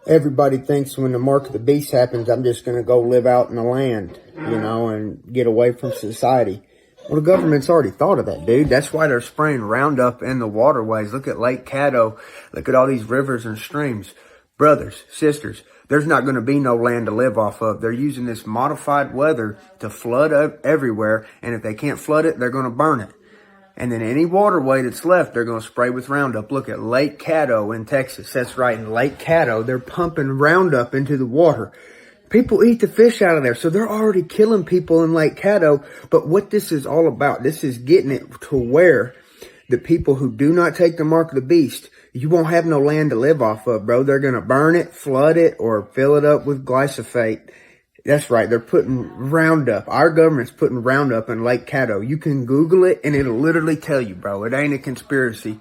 Everybody thinks when the mark of the beast happens, I'm just going to go live out in the land, and get away from society. Well, the government's already thought of that, dude. That's why they're spraying Roundup in the waterways. Look at Lake Caddo. Look at all these rivers and streams. Brothers, sisters, there's not going to be no land to live off of. They're using this modified weather to flood up everywhere. And if they can't flood it, they're going to burn it. And then any waterway that's left, they're going to spray with Roundup. Look at Lake Caddo in Texas. That's right. In Lake Caddo, they're pumping Roundup into the water. People eat the fish out of there, so they're already killing people in Lake Caddo. But what this is all about, this is getting it to where the people who do not take the mark of the beast, you won't have no land to live off of, bro. They're going to burn it, flood it, or fill it up with glyphosate. That's right. They're putting Roundup. Our government's putting Roundup in Lake Caddo. You can Google it, and it'll literally tell you, bro. It ain't a conspiracy.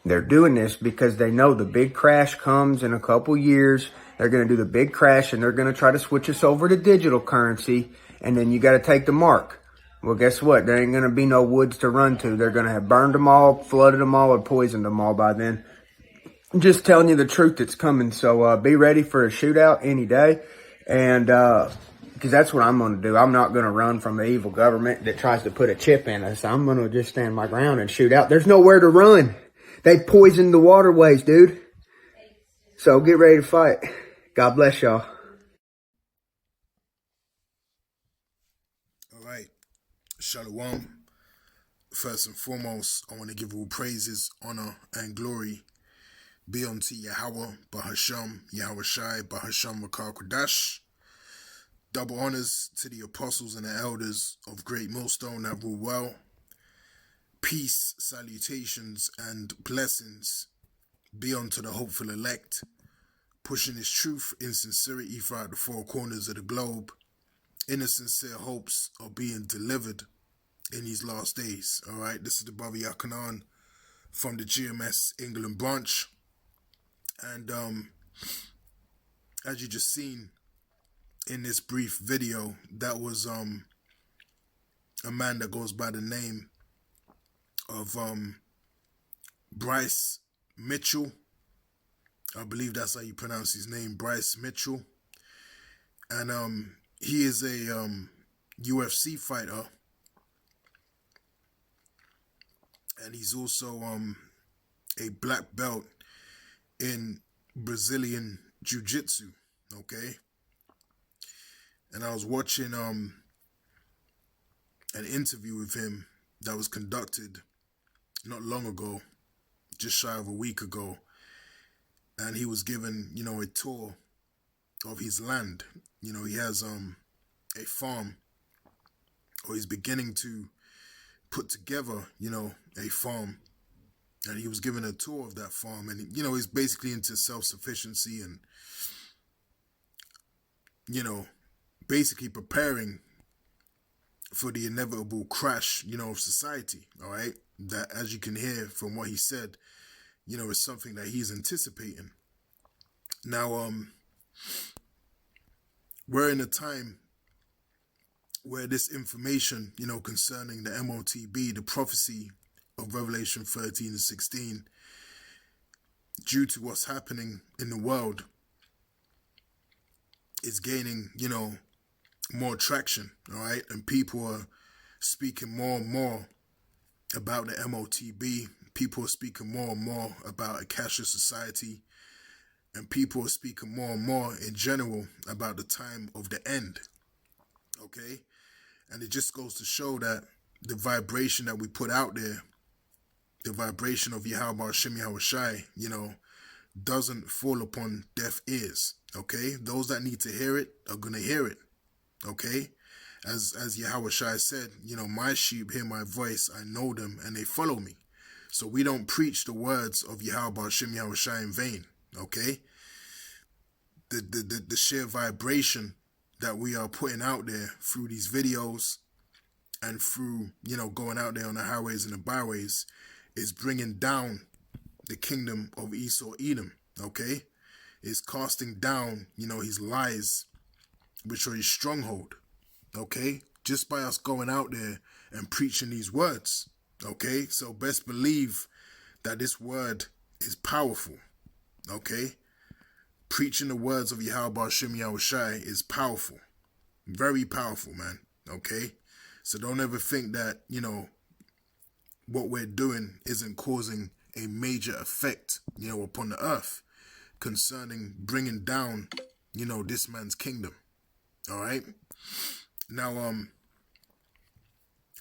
They're doing this because they know the big crash comes in a couple years. They're going to do the big crash, and they're going to try to switch us over to digital currency, and then you got to take the mark. Well, guess what? There ain't going to be no woods to run to. They're going to have burned them all, flooded them all, or poisoned them all by then. I'm just telling you the truth that's coming, so be ready for a shootout any day, and because that's what I'm going to do. I'm not going to run from the evil government that tries to put a chip in us. I'm going to just stand my ground and shoot out. There's nowhere to run. They poisoned the waterways, dude. So get ready to fight. God bless y'all. All right. Shalom. First and foremost, I want to give all praises, honor, and glory be unto Yahweh, Bahasham, Yahweh Shai, Bahasham, Makar Kodash. Double honors to the apostles and the elders of Great Millstone that rule well. Peace, salutations, and blessings be unto the hopeful elect, pushing his truth in sincerity throughout the four corners of the globe, in the sincere hopes of being delivered in these last days. All right, this is the brother Yakanan from the GMS England branch. And as you just seen in this brief video, that was a man that goes by the name of Bryce Mitchell. I believe that's how you pronounce his name, Bryce Mitchell. And he is a UFC fighter. And he's also a black belt in Brazilian Jiu-Jitsu, okay? And I was watching an interview with him that was conducted not long ago, just shy of a week ago. And he was given, a tour of his land. He has a farm, or he's beginning to put together, a farm. And he was given a tour of that farm. And, he's basically into self-sufficiency and, basically preparing for the inevitable crash, of society, all right? That, as you can hear from what he said, is something that he's anticipating. Now, we're in a time where this information, concerning the MOTB, the prophecy of Revelation 13 and 16, due to what's happening in the world, is gaining, more traction, all right? And people are speaking more and more about the MOTB. People are speaking more and more about a cashless society. And people are speaking more and more in general about the time of the end, okay? And it just goes to show that the vibration that we put out there, the vibration of Yahweh Hashem Yahweh Shai, doesn't fall upon deaf ears, okay? Those that need to hear it are going to hear it, okay? As Yahweh Shai said, my sheep hear my voice, I know them, and they follow me. So we don't preach the words of Yahweh Hashem Yahweh Shai in vain, okay? The sheer vibration that we are putting out there through these videos and through, going out there on the highways and the byways is bringing down the kingdom of Esau Edom, okay? Is casting down, his lies, which are his stronghold, okay? Just by us going out there and preaching these words, okay? So best believe that this word is powerful, okay? preaching the words of Yahweh Shem Yahushai is powerful. Very powerful, man. Okay? So don't ever think that, what we're doing isn't causing a major effect, upon the earth concerning bringing down, this man's kingdom. All right? Now,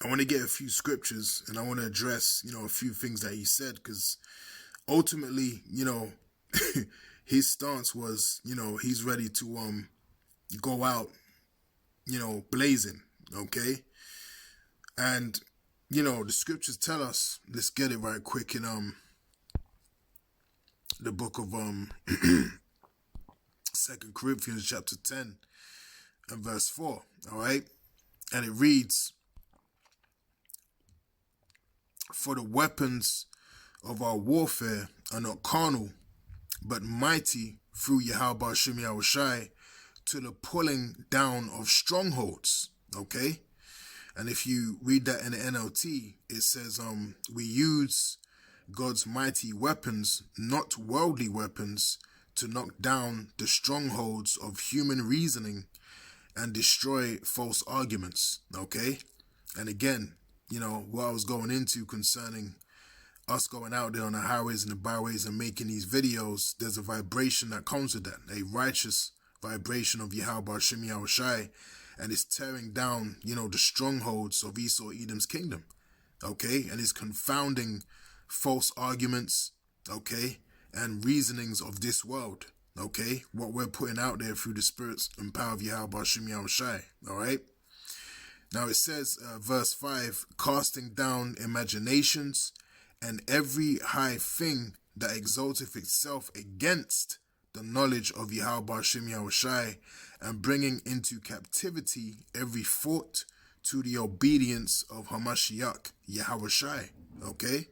I want to get a few scriptures and I want to address, a few things that he said, because ultimately, his stance was, he's ready to go out, blazing, okay? And, the scriptures tell us, let's get it right quick in the book of 2 Corinthians chapter 10 and verse 4, all right? And it reads, "For the weapons of our warfare are not carnal, but mighty through Yahweh Shem Yahushai to the pulling down of strongholds." Okay? And if you read that in the NLT, it says, we use God's mighty weapons, not worldly weapons, to knock down the strongholds of human reasoning and destroy false arguments. Okay? And again, what I was going into concerning us going out there on the highways and the byways and making these videos, there's a vibration that comes with that, a righteous vibration of Yahweh Shem Yahushai, and it's tearing down, the strongholds of Esau Edom's kingdom, okay? And it's confounding false arguments, okay, and reasonings of this world, okay? What we're putting out there through the spirits and power of Yahweh Shem Yahushai, all right? Now it says, verse 5, "Casting down imaginations and every high thing that exalteth itself against the knowledge of Yahweh Shem Yahushai, and bringing into captivity every thought to the obedience of Hamashiach Yahushai." Okay?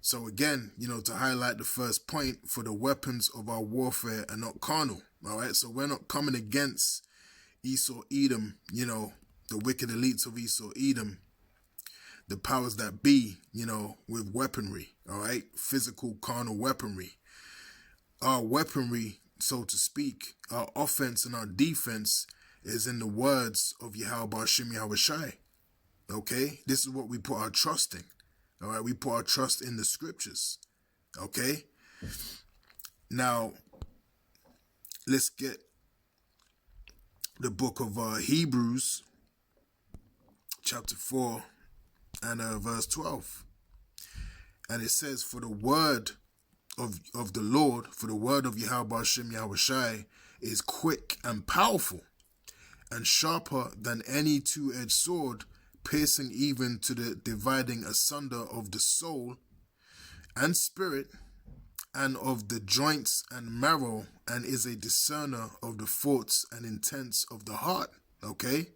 So again, to highlight the first point, for the weapons of our warfare are not carnal. All right? So we're not coming against Esau Edom, the wicked elites of Esau Edom, the powers that be, with weaponry, all right? Physical, carnal weaponry. Our weaponry, so to speak, our offense and our defense is in the words of Yahweh Shem Yahushai, okay? This is what we put our trust in, all right? We put our trust in the scriptures, okay? Now, let's get the book of Hebrews, chapter 4, and verse 12. And it says, "For the word of the Lord, for the word of Yahweh Shem Yahushai is quick and powerful, and sharper than any two-edged sword, piercing even to the dividing asunder of the soul and spirit, and of the joints and marrow, and is a discerner of the thoughts and intents of the heart." Okay?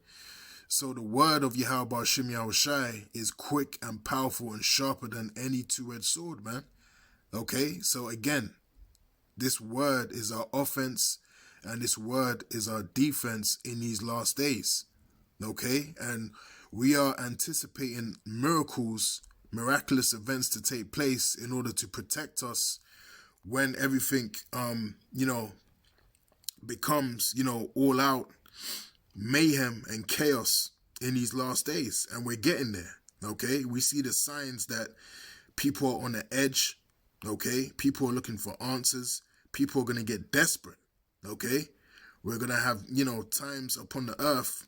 So the word of Yahweh Shem Yahushai is quick and powerful and sharper than any two-edged sword, man. Okay? So again, this word is our offense and this word is our defense in these last days. Okay? And we are anticipating miracles, miraculous events to take place in order to protect us when everything, becomes, all out mayhem and chaos in these last days. And we're getting there. Okay? We see the signs that people are on the edge. Okay? People are looking for answers. People are going to get desperate. Okay? We're going to have, times upon the earth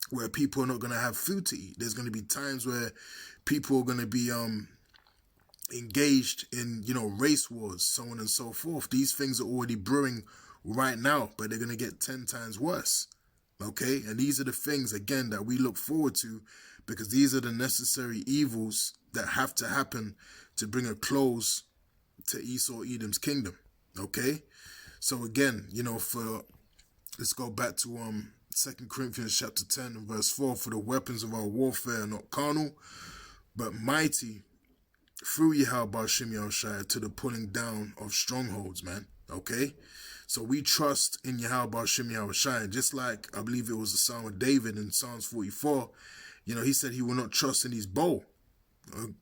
where people are not going to have food to eat. There's going to be times where people are going to be engaged in, race wars, so on and so forth. These things are already brewing right now, but they're going to get 10 times worse. Okay? And these are the things, again, that we look forward to, because these are the necessary evils that have to happen to bring a close to Esau Edom's kingdom. Okay? So again, let's go back to 2 Corinthians chapter 10 and verse 4. "For the weapons of our warfare are not carnal, but mighty through Yahweh Shem Yahushai to the pulling down of strongholds," man. Okay? So we trust in Yahweh Shem Yahushai, just like I believe it was the Psalm of David in Psalms 44. He said he will not trust in his bow.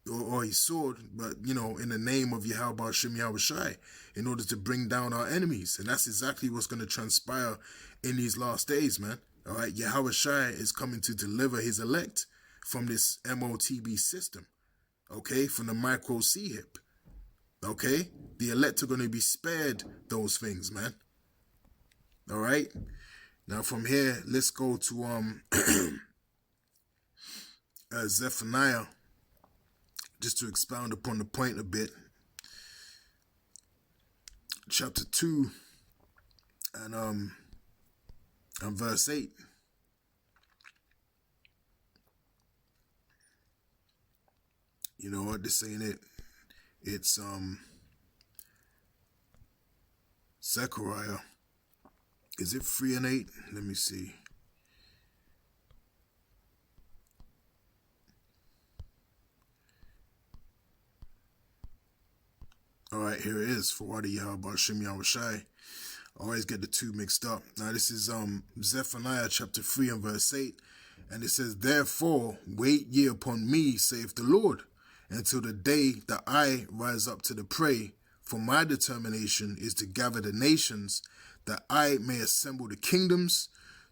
or his sword, but, you know, in the name of Yahweh Shem Yahushai, in order to bring down our enemies. And that's exactly what's going to transpire in these last days, man. All right, Yahushai is coming to deliver his elect from this MOTB system, okay, from the micro C-hip, okay? The elect are going to be spared those things, man. All right? Now from here, let's go to Zephaniah, just to expound upon the point a bit. Chapter 2 and verse 8. You know what, this ain't it. It's Zechariah. Is it 3 and 8? Let me see. All right, here it is. For Wadi Yahweh Shem Yahushai. I always get the two mixed up. Now this is Zephaniah chapter 3 and verse 8. And it says, "Therefore wait ye upon me, saith the Lord, until the day that I rise up to the prey. For my determination is to gather the nations, that I may assemble the kingdoms,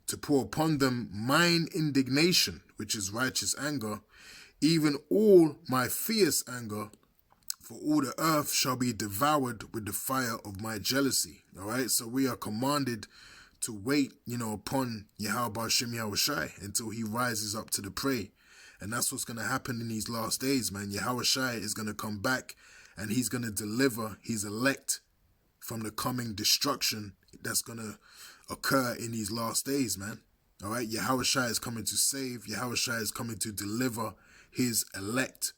to pour upon them mine indignation," which is righteous anger, "even all my fierce anger, for all the earth shall be devoured with the fire of my jealousy." All right, so we are commanded to wait, you know, upon Yahweh Shem Yahushai until he rises up to the prey. And that's what's going to happen in these last days, man. Yahushai is going to come back and he's going to deliver his elect from the coming destruction that's going to occur in these last days, man. All right, Yahushai is coming to save. Yahushai is coming to deliver his elect.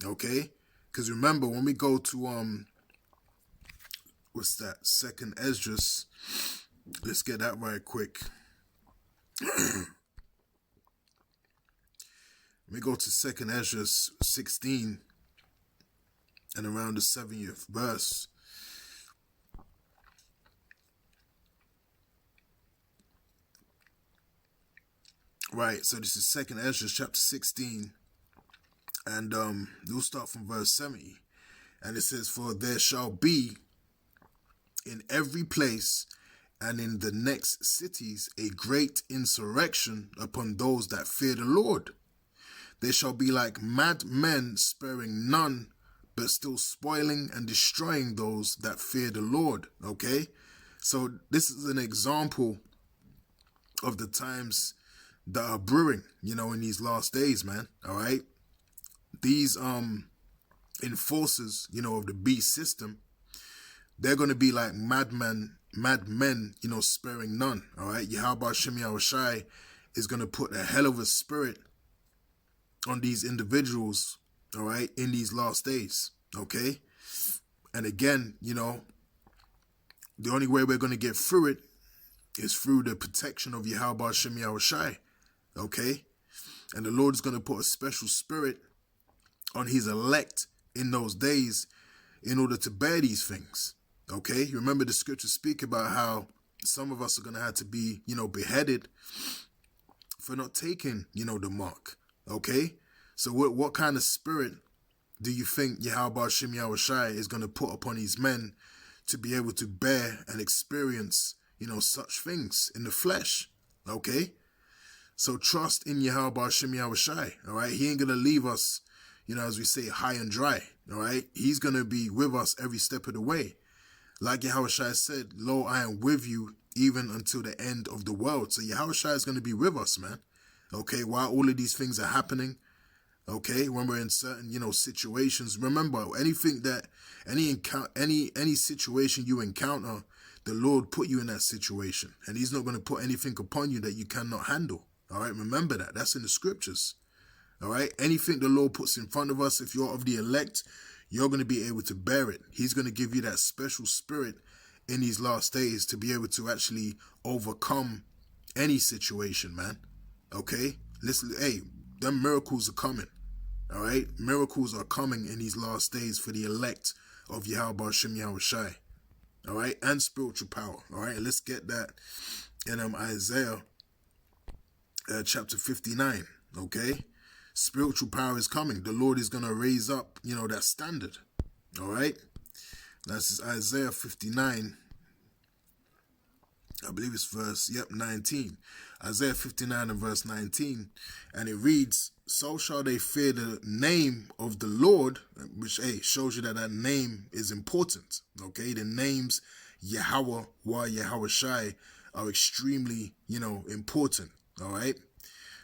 Okay? Because remember, when we go to, what's that? 2nd Esdras. Let's get that right quick. We go to 2nd Esdras 16 and around the 70th verse. Right, so this is 2nd Esdras chapter 16, and we'll start from verse 70. And it says, "For there shall be in every place and in the next cities a great insurrection upon those that fear the Lord. They shall be like mad men, sparing none, but still spoiling and destroying those that fear the Lord." Okay? So this is an example of the times that are brewing, you know, in these last days, man. All right? These enforcers, you know, of the beast system, they're going to be like madmen, you know, sparing none. All right? Yahweh Shem Yahushai is going to put a hell of a spirit on these individuals, all right, in these last days. Okay? And again, you know, the only way we're going to get through it is through the protection of Yahweh Shem Yahushai. Okay? And the Lord is going to put a special spirit on his elect in those days in order to bear these things. Okay? Remember the scriptures speak about how some of us are going to have to be, you know, beheaded for not taking, you know, the mark. Okay? So what kind of spirit do you think Yahweh Shem Yahushai is going to put upon these men to be able to bear and experience, you know, such things in the flesh? Okay? So trust in Yahweh Shem Yahushai, all right? He ain't going to leave us, you know, as we say, high and dry, all right? He's going to be with us every step of the way. Like Yahushai said, "Lo, I am with you even until the end of the world." So Yahushai is going to be with us, man. Okay, while all of these things are happening, okay, when we're in certain, you know, situations, remember, anything that, any situation you encounter, the Lord put you in that situation. And he's not going to put anything upon you that you cannot handle. All right, remember that. That's in the scriptures. All right, anything the Lord puts in front of us, if you're of the elect, you're going to be able to bear it. He's going to give you that special spirit in these last days to be able to actually overcome any situation, man. Okay? Listen, hey, them miracles are coming. All right? Miracles are coming in these last days for the elect of Yahweh Shem Yahushai. All right? And spiritual power. All right? Let's get that in Isaiah chapter 59. Okay? Spiritual power is coming. The Lord is going to raise up, that standard. All right. That's Isaiah 59. I believe it's verse, 19. Isaiah 59 and verse 19. And it reads, so shall they fear the name of the Lord, which, shows you that name is important. Okay. The names Yahweh, Yahweh Shai are extremely, important. All right.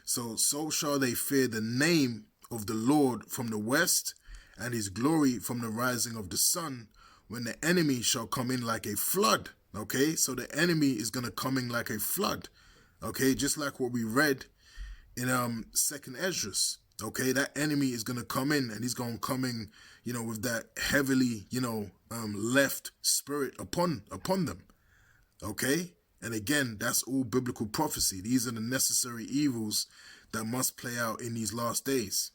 So shall they fear the name of the Lord from the west, and his glory from the rising of the sun, when the enemy shall come in like a flood. Okay, so the enemy is going to come in like a flood. Okay, just like what we read in 2nd Esdras. Okay, that enemy is going to come in, and he's going to come in, with that heavily, left spirit upon them. Okay, and again, that's all biblical prophecy. These are the necessary evils that must play out in these last days.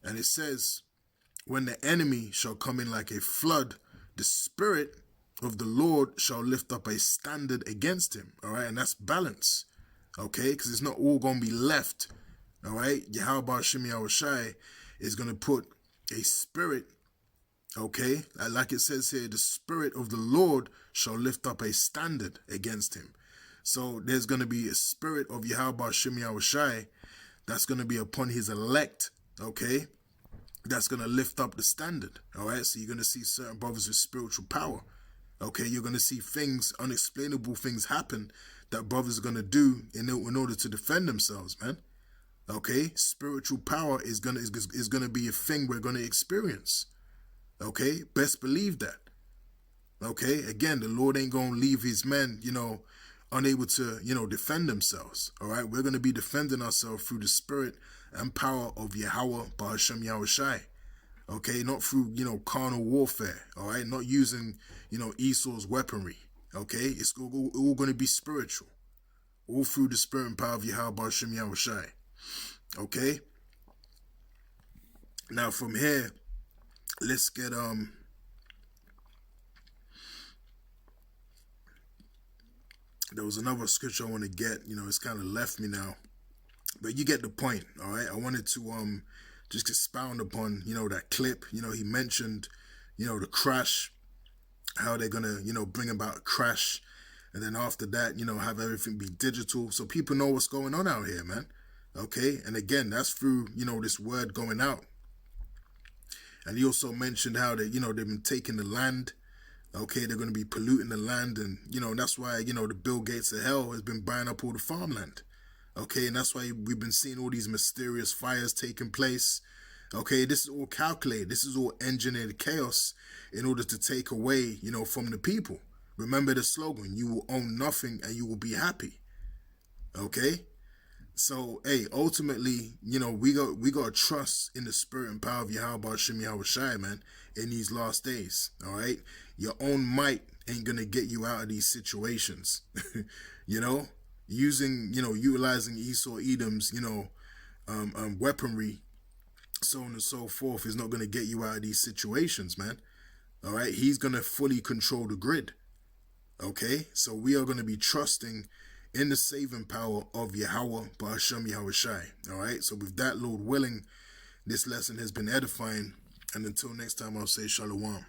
And it says, when the enemy shall come in like a flood, the spirit of the Lord shall lift up a standard against him. All right, and that's balance. Okay, because it's not all going to be left. All right, Yahweh Shem Yahweh Shai is going to put a spirit. Okay, like it says here, the spirit of the Lord shall lift up a standard against him. So there's going to be a spirit of Yahweh Shem Yahweh Shai that's going to be upon his elect. Okay, that's going to lift up the standard. All right, so you're going to see certain brothers with spiritual power. Okay, you're going to see things, unexplainable things happen that brothers are going to do in order to defend themselves, man. Okay, spiritual power is going to be a thing we're going to experience. Okay, best believe that. Okay, again, the Lord ain't going to leave his men, unable to, defend themselves. All right, we're going to be defending ourselves through the spirit and power of Yahweh Ba'ashem Yahweh Shai. Okay, not through, carnal warfare. All right, not using, Esau's weaponry. Okay, it's all going to be spiritual. All through the spirit and power of Yahweh Ba'ashem Yahweh Shai. Okay, now from here, let's get, there was another scripture I want to get, it's kind of left me now, but you get the point. All right, I wanted to just expound upon that clip. He mentioned the crash, how they're gonna bring about a crash, and then after that have everything be digital, so people know what's going on out here, man. Okay, and again, that's through this word going out. And he also mentioned how they they've been taking the land. Okay, they're going to be polluting the land, and that's why the Bill Gates of hell has been buying up all the farmland. Okay, and that's why we've been seeing all these mysterious fires taking place. Okay, this is all calculated. This is all engineered chaos in order to take away, from the people. Remember the slogan: you will own nothing and you will be happy. Okay, so hey, ultimately, we got to trust in the spirit and power of Yahweh Shem Yahweh Shai, man, in these last days. All right, your own might ain't gonna get you out of these situations. Utilizing Esau Edom's, weaponry, so on and so forth, is not going to get you out of these situations, man. All right, he's going to fully control the grid. Okay, so we are going to be trusting in the saving power of Yahweh Ba'ashem Yahweh Shai. All right, so with that, Lord willing, this lesson has been edifying, and until next time, I'll say Shalom.